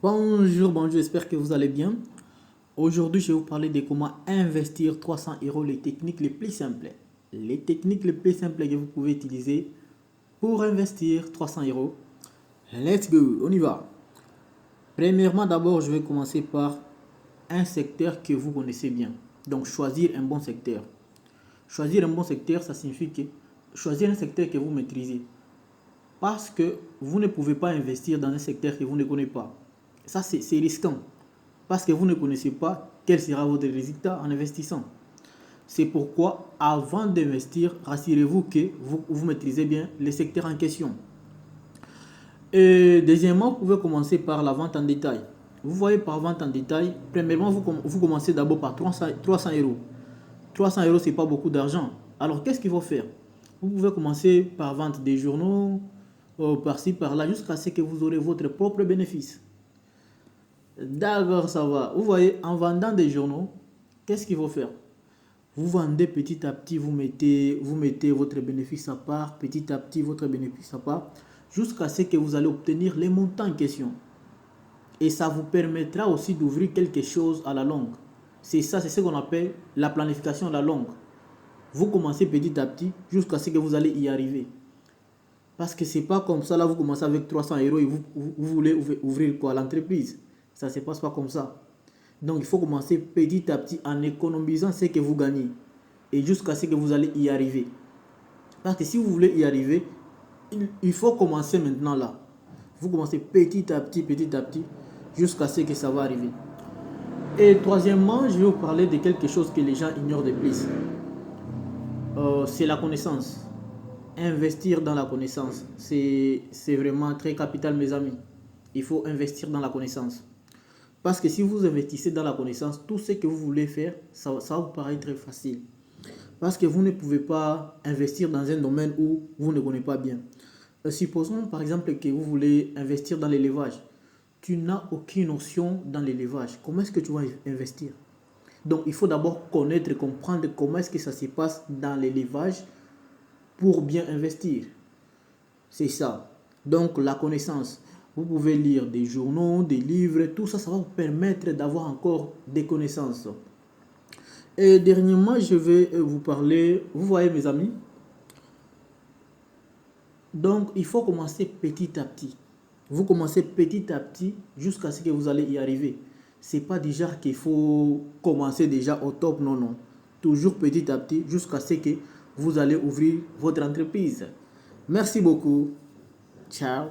Bonjour, j'espère que vous allez bien. Aujourd'hui, je vais vous parler de comment investir 300 euros, les techniques les plus simples. Les techniques les plus simples que vous pouvez utiliser pour investir 300 euros. Let's go, on y va. Premièrement, d'abord, je vais commencer par un secteur que vous connaissez bien. Donc, choisir un bon secteur. Choisir un bon secteur, ça signifie que choisir un secteur que vous maîtrisez. Parce que vous ne pouvez pas investir dans un secteur que vous ne connaissez pas. Ça, c'est risquant. Parce que vous ne connaissez pas quel sera votre résultat en investissant. C'est pourquoi, avant d'investir, rassurez-vous que vous maîtrisez bien le secteur en question. Et deuxièmement, vous pouvez commencer par la vente en détail. Vous voyez, par vente en détail, premièrement, vous commencez d'abord par 300 euros. 300 euros, ce n'est pas beaucoup d'argent. Alors, qu'est-ce qu'il faut faire? Vous pouvez commencer par vente des journaux, par-ci, par-là, jusqu'à ce que vous aurez votre propre bénéfice. D'accord, ça va. Vous voyez, en vendant des journaux, qu'est-ce qu'il faut faire? Vous vendez petit à petit, vous mettez votre bénéfice à part, petit à petit votre bénéfice à part, jusqu'à ce que vous allez obtenir les montants en question. Et ça vous permettra aussi d'ouvrir quelque chose à la longue. C'est ça, c'est ce qu'on appelle la planification à la longue. Vous commencez petit à petit jusqu'à ce que vous allez y arriver. Parce que c'est pas comme ça, là vous commencez avec 300 euros et vous voulez ouvrir quoi? L'entreprise. Ça ne se passe pas comme ça. Donc il faut commencer petit à petit en économisant ce que vous gagnez. Et jusqu'à ce que vous allez y arriver. Parce que si vous voulez y arriver, il faut commencer maintenant là. Vous commencez petit à petit, jusqu'à ce que ça va arriver. Et troisièmement, je vais vous parler de quelque chose que les gens ignorent de plus. C'est la connaissance. Investir dans la connaissance, c'est vraiment très capital, mes amis. Il faut investir dans la connaissance. Parce que si vous investissez dans la connaissance, tout ce que vous voulez faire, ça va vous paraître très facile. Parce que vous ne pouvez pas investir dans un domaine où vous ne connaissez pas bien. Supposons par exemple que vous voulez investir dans l'élevage. Tu n'as aucune notion dans l'élevage. Comment est-ce que tu vas investir? Donc il faut d'abord connaître et comprendre comment est-ce que ça se passe dans l'élevage pour bien investir. C'est ça. Donc la connaissance. Vous pouvez lire des journaux, des livres, tout ça, ça va vous permettre d'avoir encore des connaissances. Et dernièrement, je vais vous parler, vous voyez mes amis, donc il faut commencer petit à petit. Vous commencez petit à petit jusqu'à ce que vous allez y arriver. C'est pas déjà qu'il faut commencer déjà au top, non, non. Toujours petit à petit jusqu'à ce que vous allez ouvrir votre entreprise. Merci beaucoup. Ciao.